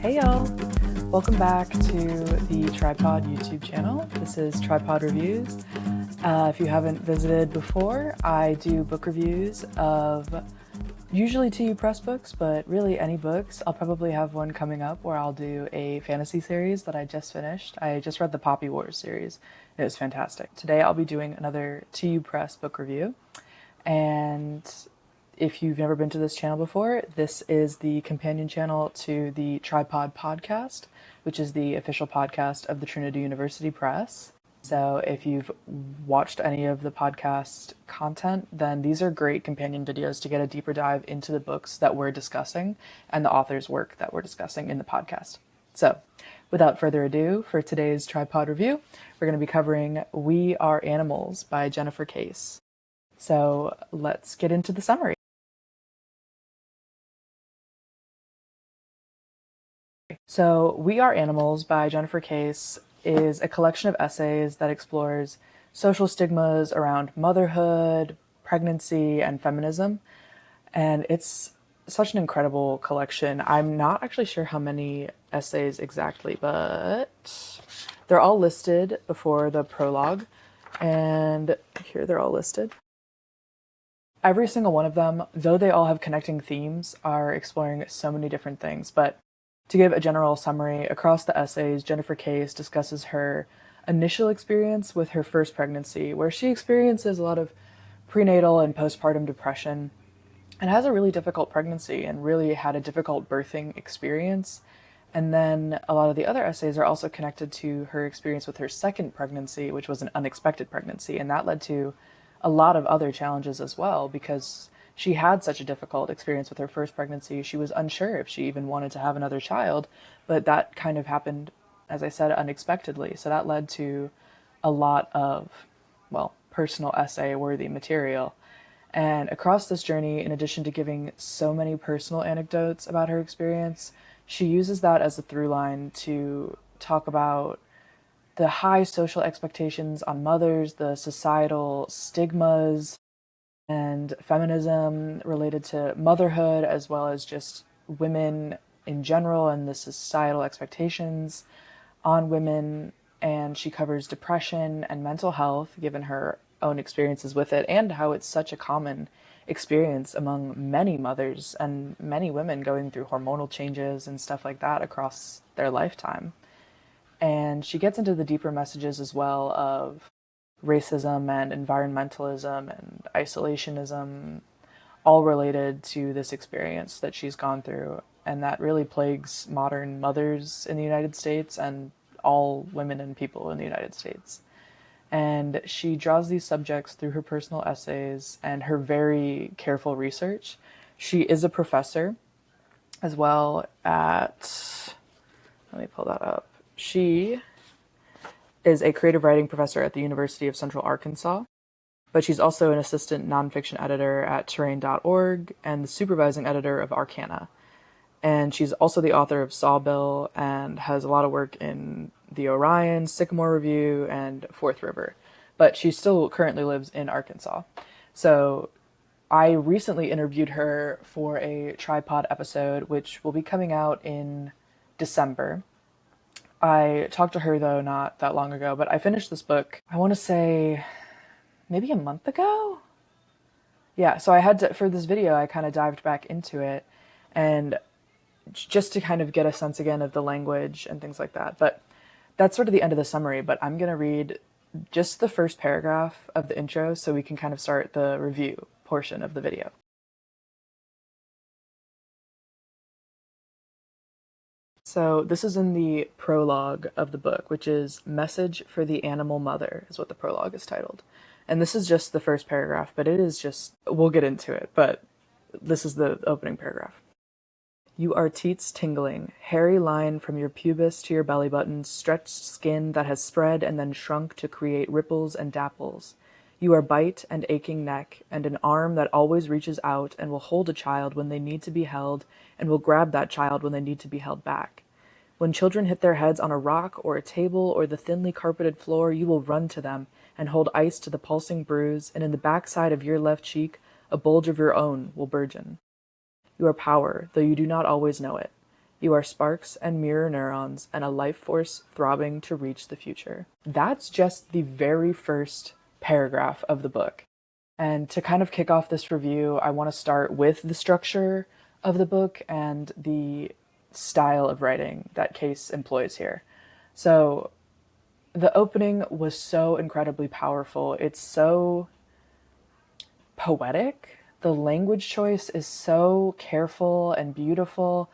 Hey y'all! Welcome back to the Tripod YouTube channel. This is Tripod Reviews. If you haven't visited before, I do book reviews of usually 2U Press books, but really any books. I'll probably have one coming up where I'll do a fantasy series that I just finished. I just read the Poppy Wars series. It was fantastic. Today I'll be doing another 2U Press book review. And if you've never been to this channel before, this is the companion channel to the Tripod Podcast, which is the official podcast of the Trinity University Press. So if you've watched any of the podcast content, then these are great companion videos to get a deeper dive into the books that we're discussing and the author's work that we're discussing in the podcast. So without further ado, for today's Tripod review, we're going to be covering We Are Animals by Jennifer Case. So let's get into the summary. So We Are Animals by Jennifer Case is a collection of essays that explores social stigmas around motherhood, pregnancy, and feminism. And it's such an incredible collection. I'm not actually sure how many essays exactly, but they're all listed before the prologue. And here they're all listed. Every single one of them, though they all have connecting themes, are exploring so many different things. But to give a general summary, across the essays, Jennifer Case discusses her initial experience with her first pregnancy, where she experiences a lot of prenatal and postpartum depression and has a really difficult pregnancy and really had a difficult birthing experience. And then a lot of the other essays are also connected to her experience with her second pregnancy, which was an unexpected pregnancy. And that led to a lot of other challenges as well, because she had such a difficult experience with her first pregnancy. She was unsure if she even wanted to have another child, but that kind of happened, as I said, unexpectedly. So that led to a lot of, well, personal essay-worthy material. And across this journey, in addition to giving so many personal anecdotes about her experience, she uses that as a through line to talk about the high social expectations on mothers, the societal stigmas, and feminism related to motherhood, as well as just women in general and the societal expectations on women. And she covers depression and mental health, given her own experiences with it, and how it's such a common experience among many mothers and many women going through hormonal changes and stuff like that across their lifetime. And she gets into the deeper messages as well of racism and environmentalism and isolationism, all related to this experience that she's gone through, and that really plagues modern mothers in the United States and all women and people in the United States. And she draws these subjects through her personal essays and her very careful research. She is a professor as well at, let me pull that up. She is a creative writing professor at the University of Central Arkansas, but she's also an assistant nonfiction editor at Terrain.org and the supervising editor of Arcana. And she's also the author of Sawbill and has a lot of work in the Orion, Sycamore Review, and Fourth River. But she still currently lives in Arkansas. So I recently interviewed her for a Tripod episode, which will be coming out in December. I talked to her, though, not that long ago, but I finished this book, I want to say, maybe a month ago? Yeah, so I had to, for this video, I kind of dived back into it, and just to kind of get a sense again of the language and things like that. But that's sort of the end of the summary, but I'm going to read just the first paragraph of the intro so we can kind of start the review portion of the video. So this is in the prologue of the book, which is Message for the Animal Mother, is what the prologue is titled. And this is just the first paragraph, but it is just, we'll get into it, but this is the opening paragraph. You are teats tingling, hairy line from your pubis to your belly button, stretched skin that has spread and then shrunk to create ripples and dapples. You are bite and aching neck, and an arm that always reaches out and will hold a child when they need to be held, and will grab that child when they need to be held back. When children hit their heads on a rock or a table or the thinly carpeted floor, you will run to them and hold ice to the pulsing bruise, and in the backside of your left cheek, a bulge of your own will burgeon. You are power, though you do not always know it. You are sparks and mirror neurons and a life force throbbing to reach the future. That's just the very first paragraph of the book. And to kind of kick off this review, I want to start with the structure of the book and the style of writing that Case employs here. So, the opening was so incredibly powerful. It's so poetic. The language choice is so careful and beautiful.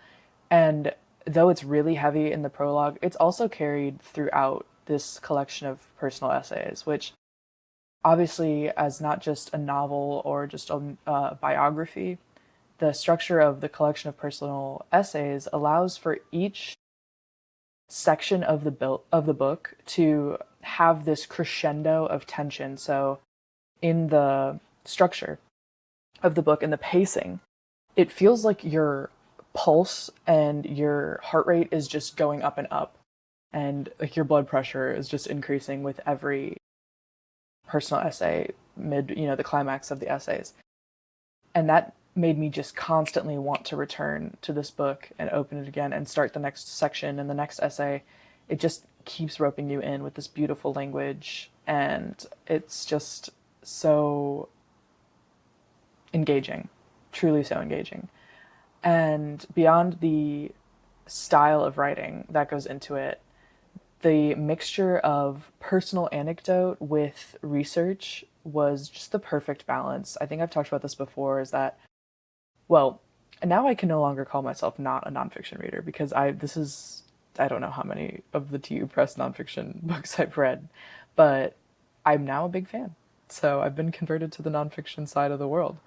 And though it's really heavy in the prologue, it's also carried throughout this collection of personal essays, which obviously, as not just a novel or just a biography, the structure of the collection of personal essays allows for each section of the book to have this crescendo of tension. So, in the structure of the book and the pacing, it feels like your pulse and your heart rate is just going up and up, and like your blood pressure is just increasing with every personal essay the climax of the essays. And that made me just constantly want to return to this book and open it again and start the next section and the next essay. It just keeps roping you in with this beautiful language, and it's just so engaging, truly so engaging. And beyond the style of writing that goes into it, the mixture of personal anecdote with research was just the perfect balance. I think I've talked about this before, is that, well, now I can no longer call myself not a nonfiction reader because I don't know how many of the TU Press nonfiction books I've read, but I'm now a big fan. So I've been converted to the nonfiction side of the world.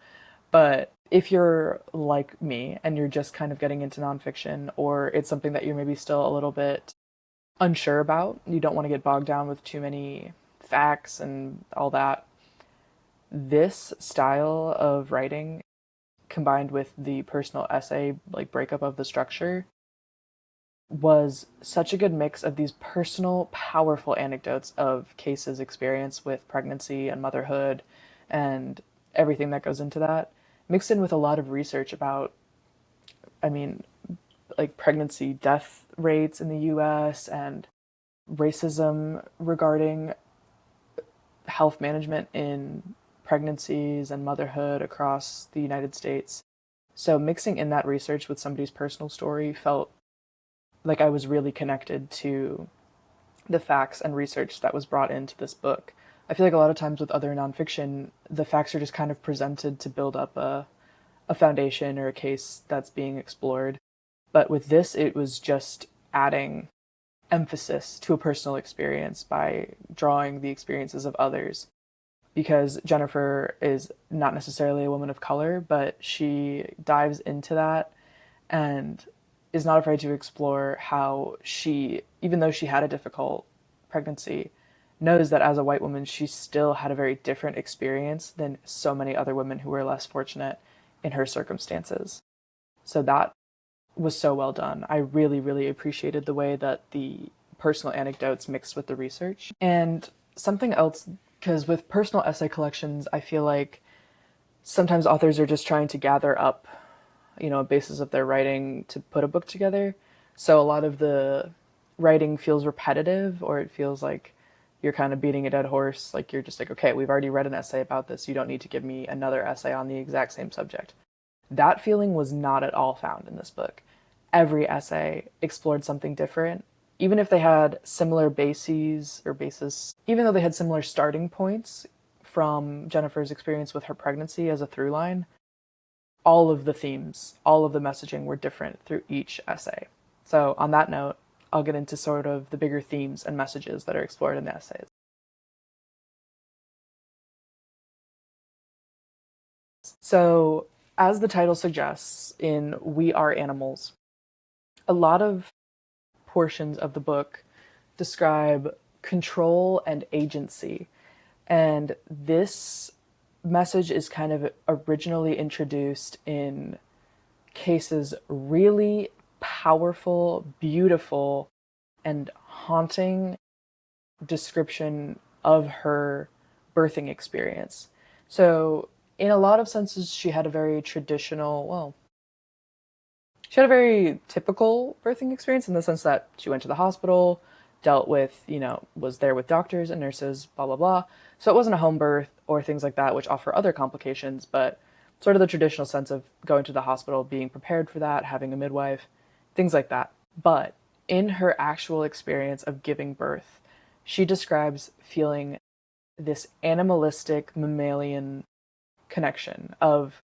But if you're like me and you're just kind of getting into nonfiction, or it's something that you're maybe still a little bit unsure about, you don't want to get bogged down with too many facts and all that, this style of writing combined with the personal essay like breakup of the structure was such a good mix of these personal powerful anecdotes of Case's experience with pregnancy and motherhood and everything that goes into that, mixed in with a lot of research about, I mean, like pregnancy death rates in the US and racism regarding health management in pregnancies and motherhood across the United States. So mixing in that research with somebody's personal story felt like I was really connected to the facts and research that was brought into this book. I feel like a lot of times with other nonfiction, the facts are just kind of presented to build up a foundation or a case that's being explored. But with this, it was just adding emphasis to a personal experience by drawing the experiences of others. Because Jennifer is not necessarily a woman of color, but she dives into that and is not afraid to explore how she, even though she had a difficult pregnancy, knows that as a white woman, she still had a very different experience than so many other women who were less fortunate in her circumstances. So that was so well done. I really, really appreciated the way that the personal anecdotes mixed with the research. And something else, because with personal essay collections, I feel like sometimes authors are just trying to gather up, a basis of their writing to put a book together. So a lot of the writing feels repetitive, or it feels like you're kind of beating a dead horse. Like you're just like, okay, we've already read an essay about this. You don't need to give me another essay on the exact same subject. That feeling was not at all found in this book. Every essay explored something different, even if they had similar bases, even though they had similar starting points from Jennifer's experience with her pregnancy as a through line, all of the themes, all of the messaging were different through each essay. So on that note, I'll get into sort of the bigger themes and messages that are explored in the essays. So, as the title suggests, in We Are Animals, a lot of portions of the book describe control and agency. And this message is kind of originally introduced in Case's really powerful, beautiful, and haunting description of her birthing experience. So, in a lot of senses, she had a very traditional, well, She had a very typical birthing experience in the sense that she went to the hospital, dealt with, was there with doctors and nurses, blah, blah, blah. So it wasn't a home birth or things like that, which offer other complications, but sort of the traditional sense of going to the hospital, being prepared for that, having a midwife, things like that. But in her actual experience of giving birth, she describes feeling this animalistic mammalian connection of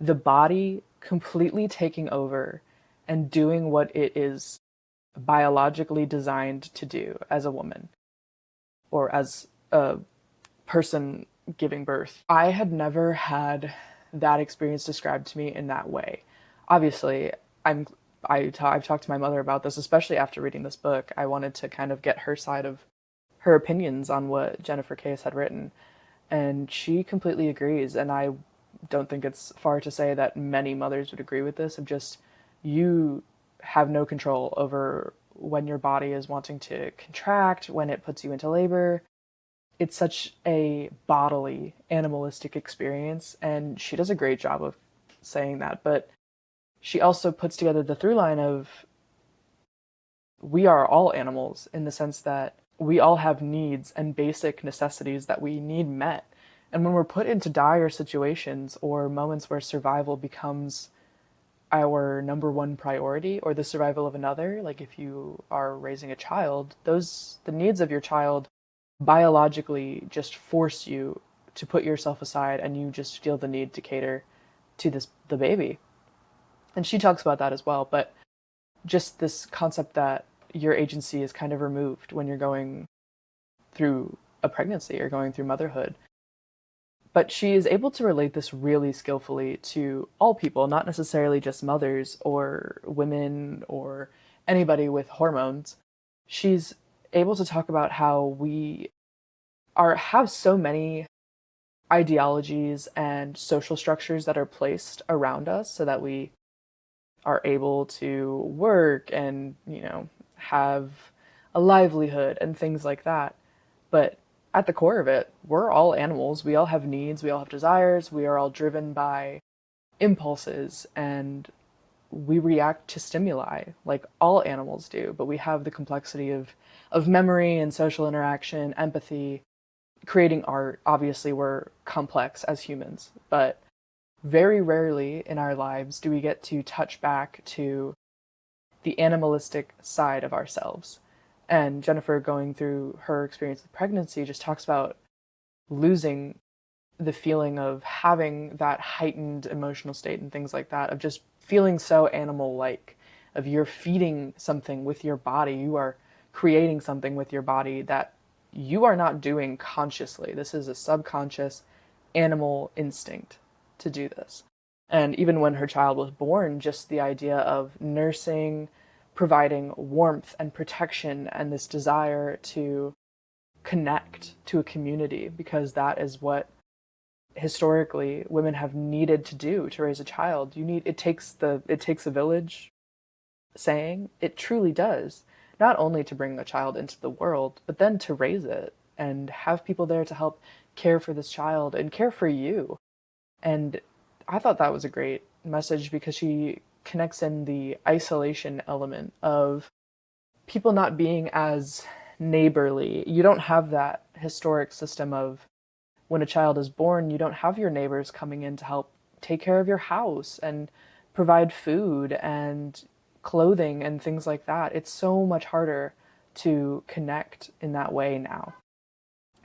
the body completely taking over and doing what it is biologically designed to do as a woman or as a person giving birth. I had never had that experience described to me in that way. Obviously, I've talked to my mother about this, especially after reading this book. I wanted to kind of get her side of her opinions on what Jennifer Case had written, and she completely agrees. And I don't think it's far to say that many mothers would agree with this of just you have no control over when your body is wanting to contract, when it puts you into labor. It's such a bodily, animalistic experience, and she does a great job of saying that. But she also puts together the through line of we are all animals in the sense that we all have needs and basic necessities that we need met. And when we're put into dire situations or moments where survival becomes our number one priority or the survival of another, like if you are raising a child, the needs of your child biologically just force you to put yourself aside and you just feel the need to cater to the baby. And she talks about that as well, but just this concept that your agency is kind of removed when you're going through a pregnancy or going through motherhood. But she is able to relate this really skillfully to all people, not necessarily just mothers or women or anybody with hormones. She's able to talk about how we have so many ideologies and social structures that are placed around us so that we are able to work and, have a livelihood and things like that. But at the core of it, we're all animals. We all have needs, we all have desires, we are all driven by impulses, and we react to stimuli like all animals do, but we have the complexity of memory and social interaction, empathy, creating art. Obviously, we're complex as humans, but very rarely in our lives do we get to touch back to the animalistic side of ourselves. And Jennifer, going through her experience with pregnancy, just talks about losing the feeling of having that heightened emotional state and things like that, of just feeling so animal like, of you're feeding something with your body, you are creating something with your body that you are not doing consciously. This is a subconscious animal instinct to do this. And even when her child was born, just the idea of nursing, providing warmth and protection, and this desire to connect to a community, because that is what historically women have needed to do to raise a child. It takes a village saying. It truly does. Not only to bring a child into the world, but then to raise it and have people there to help care for this child and care for you. And I thought that was a great message because she connects in the isolation element of people not being as neighborly. You don't have that historic system of when a child is born, you don't have your neighbors coming in to help take care of your house and provide food and clothing and things like that. It's so much harder to connect in that way now.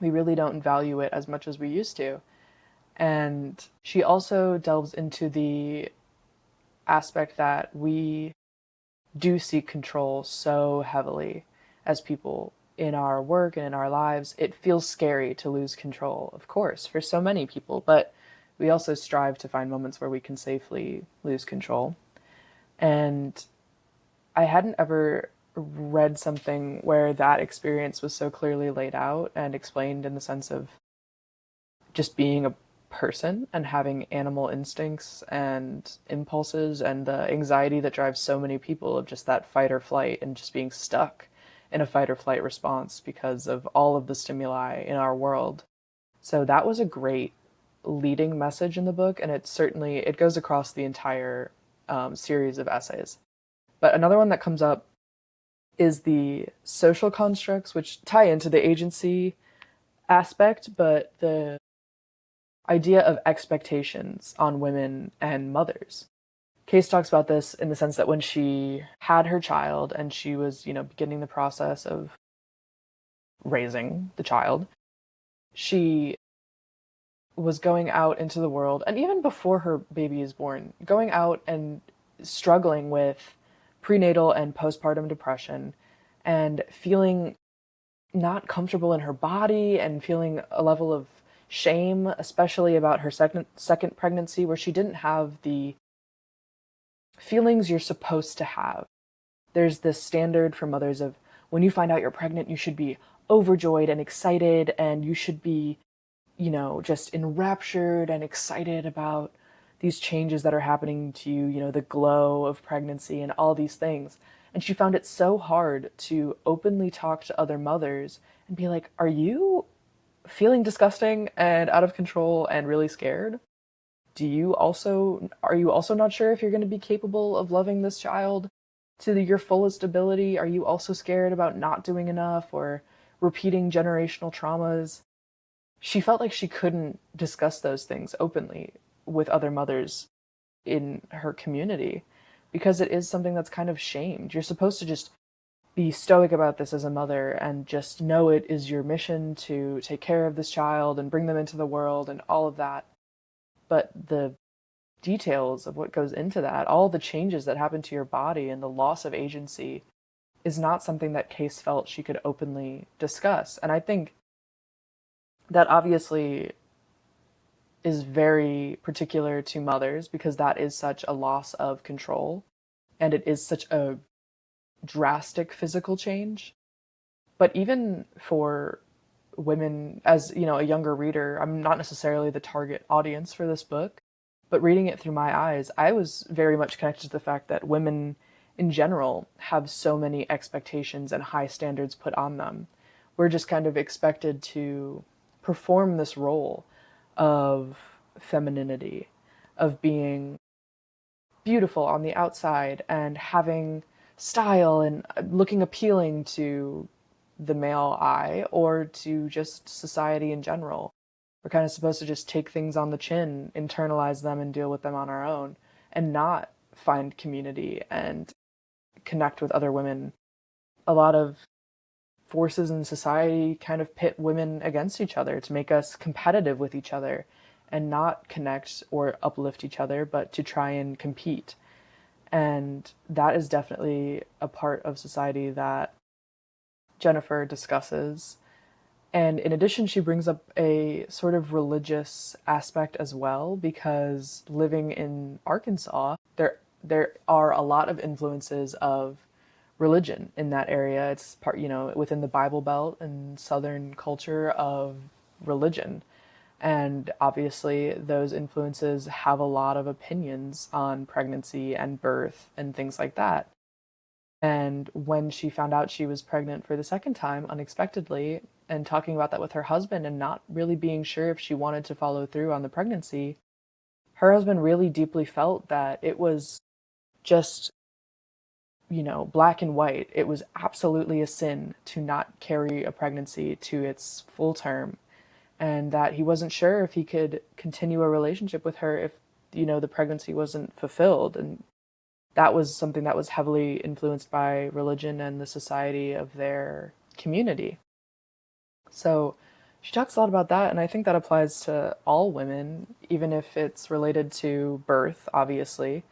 We really don't value it as much as we used to. And she also delves into the aspect that we do seek control so heavily as people in our work and in our lives. It feels scary to lose control, of course, for so many people, but we also strive to find moments where we can safely lose control. And I hadn't ever read something where that experience was so clearly laid out and explained in the sense of just being a person and having animal instincts and impulses and the anxiety that drives so many people of just that fight or flight and just being stuck in a fight or flight response because of all of the stimuli in our world. So that was a great leading message in the book, and it goes across the entire series of essays. But another one that comes up is the social constructs, which tie into the agency aspect, but the idea of expectations on women and mothers. Case talks about this in the sense that when she had her child and she was, beginning the process of raising the child, she was going out into the world, and even before her baby is born, going out and struggling with prenatal and postpartum depression and feeling not comfortable in her body and feeling a level of shame, especially about her second pregnancy, where she didn't have the feelings you're supposed to have. There's this standard for mothers of when you find out you're pregnant, you should be overjoyed and excited, and you should be, just enraptured and excited about these changes that are happening to you, the glow of pregnancy and all these things. And she found it so hard to openly talk to other mothers and be like, are you feeling disgusting and out of control and really scared? Are you also not sure if you're going to be capable of loving this child to your fullest ability? Are you also scared about not doing enough or repeating generational traumas? She felt like she couldn't discuss those things openly with other mothers in her community because it is something that's kind of shamed. You're supposed to just be stoic about this as a mother and just know it is your mission to take care of this child and bring them into the world and all of that. But the details of what goes into that, all the changes that happen to your body and the loss of agency, is not something that Case felt she could openly discuss. And I think that obviously is very particular to mothers because that is such a loss of control and it is such a drastic physical change. But even for women, as a younger reader, I'm not necessarily the target audience for this book, but reading it through my eyes, I was very much connected to the fact that women in general have so many expectations and high standards put on them. We're just kind of expected to perform this role of femininity, of being beautiful on the outside and having style and looking appealing to the male eye or to just society in general. We're kind of supposed to just take things on the chin, internalize them, and deal with them on our own, and not find community and connect with other women. A lot of forces in society kind of pit women against each other to make us competitive with each other and not connect or uplift each other, but to try and compete. And that is definitely a part of society that Jennifer discusses. And in addition, she brings up a sort of religious aspect as well, because living in Arkansas, there are a lot of influences of religion in that area. It's part, within the Bible Belt and Southern culture of religion. And obviously, those influences have a lot of opinions on pregnancy and birth and things like that. And when she found out she was pregnant for the second time unexpectedly, and talking about that with her husband and not really being sure if she wanted to follow through on the pregnancy, her husband really deeply felt that it was just, black and white. It was absolutely a sin to not carry a pregnancy to its full term, and that he wasn't sure if he could continue a relationship with her if, the pregnancy wasn't fulfilled. And that was something that was heavily influenced by religion and the society of their community. So she talks a lot about that, and I think that applies to all women, even if it's related to birth, obviously,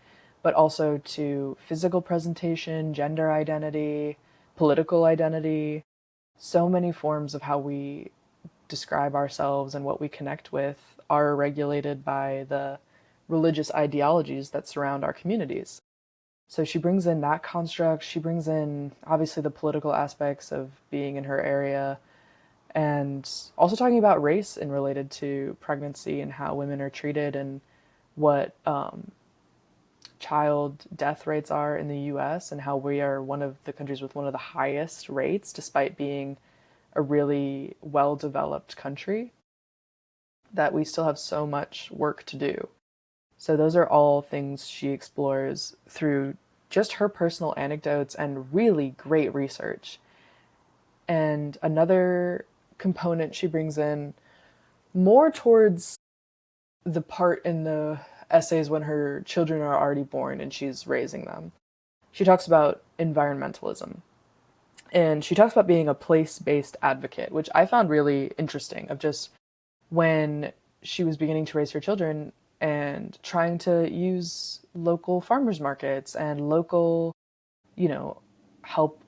but also to physical presentation, gender identity, political identity, so many forms of how we describe ourselves and what we connect with are regulated by the religious ideologies that surround our communities. So she brings in that construct. She brings in, obviously, the political aspects of being in her area, and also talking about race and related to pregnancy and how women are treated and what child death rates are in the US and how we are one of the countries with one of the highest rates despite being a really well-developed country, that we still have so much work to do. So those are all things she explores through just her personal anecdotes and really great research. And another component she brings in more towards the part in the essays when her children are already born and she's raising them. She talks about environmentalism. And she talks about being a place-based advocate, which I found really interesting, of just when she was beginning to raise her children and trying to use local farmers markets and local, you know, help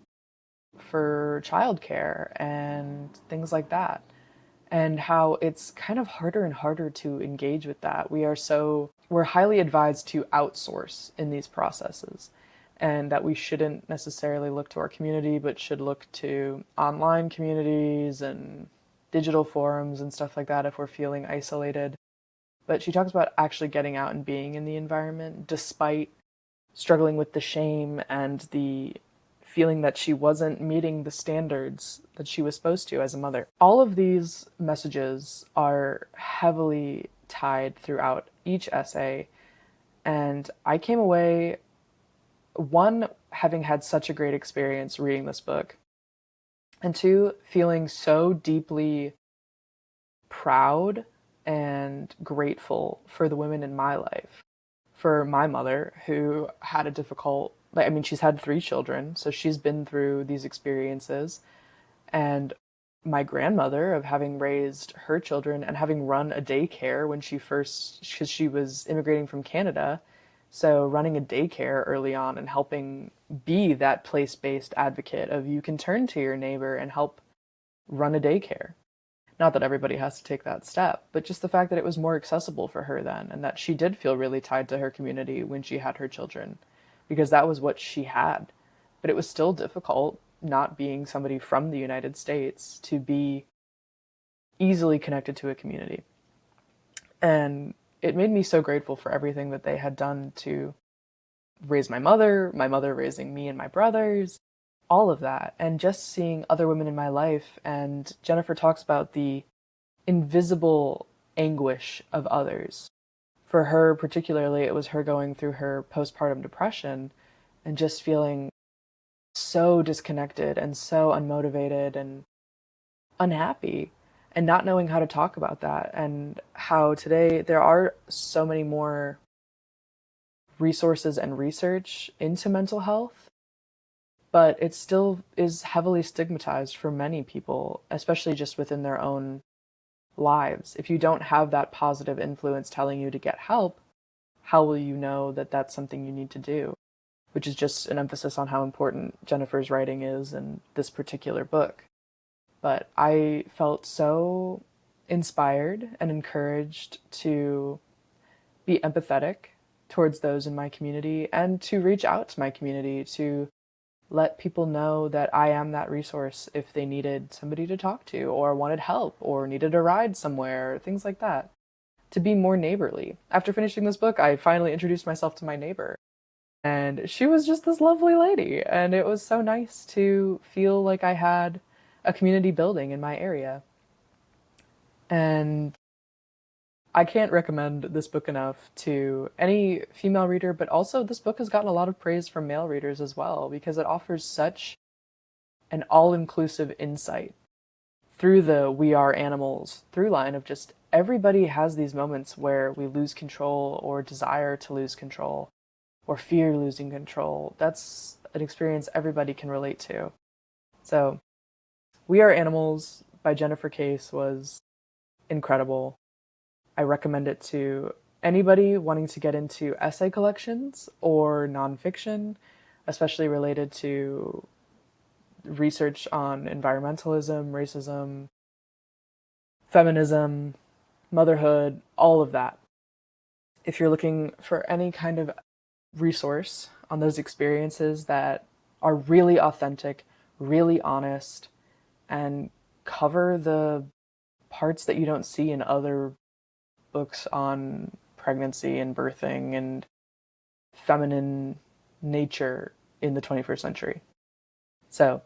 for childcare and things like that. And how it's kind of harder and harder to engage with that. We're highly advised to outsource in these processes, and that we shouldn't necessarily look to our community, but should look to online communities and digital forums and stuff like that if we're feeling isolated. But she talks about actually getting out and being in the environment despite struggling with the shame and the feeling that she wasn't meeting the standards that she was supposed to as a mother. All of these messages are heavily tied throughout each essay, and I came away, one, having had such a great experience reading this book, and two, feeling so deeply proud and grateful for the women in my life. For my mother, who had a difficult, like, I mean, she's had 3 children, so she's been through these experiences. And my grandmother, of having raised her children and having run a daycare when she first, because she was immigrating from Canada. So running a daycare early on and helping be that place-based advocate of you can turn to your neighbor and help run a daycare. Not that everybody has to take that step, but just the fact that it was more accessible for her then, and that she did feel really tied to her community when she had her children, because that was what she had. But it was still difficult, not being somebody from the United States, to be easily connected to a community. And it made me so grateful for everything that they had done to raise my mother raising me and my brothers, all of that. And just seeing other women in my life. And Jennifer talks about the invisible anguish of others. For her, particularly, it was her going through her postpartum depression and just feeling so disconnected and so unmotivated and unhappy, and not knowing how to talk about that. And how today there are so many more resources and research into mental health, but it still is heavily stigmatized for many people, especially just within their own lives. If you don't have that positive influence telling you to get help, how will you know that that's something you need to do? Which is just an emphasis on how important Jennifer's writing is in this particular book. But I felt so inspired and encouraged to be empathetic towards those in my community and to reach out to my community to let people know that I am that resource if they needed somebody to talk to or wanted help or needed a ride somewhere, things like that. To be more neighborly. After finishing this book, I finally introduced myself to my neighbor. And she was just this lovely lady. And it was so nice to feel like I had a community building in my area. And I can't recommend this book enough to any female reader, but also this book has gotten a lot of praise from male readers as well, because it offers such an all-inclusive insight through the "we are animals" through line of just everybody has these moments where we lose control or desire to lose control or fear losing control. That's an experience everybody can relate to. So, "We Are Animals" by Jennifer Case was incredible. I recommend it to anybody wanting to get into essay collections or nonfiction, especially related to research on environmentalism, racism, feminism, motherhood, all of that. If you're looking for any kind of resource on those experiences that are really authentic, really honest, and cover the parts that you don't see in other books on pregnancy and birthing and feminine nature in the 21st century. So,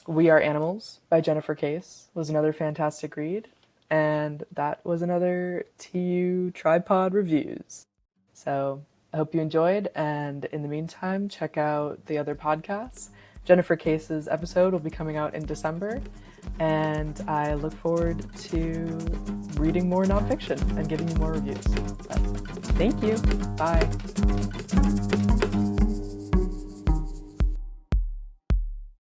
"We Are Animals" by Jennifer Case was another fantastic read, and that was another TU Tripod Reviews. So I hope you enjoyed. And in the meantime, check out the other podcasts. Jennifer Case's episode will be coming out in December. And I look forward to reading more nonfiction and giving you more reviews. But thank you. Bye.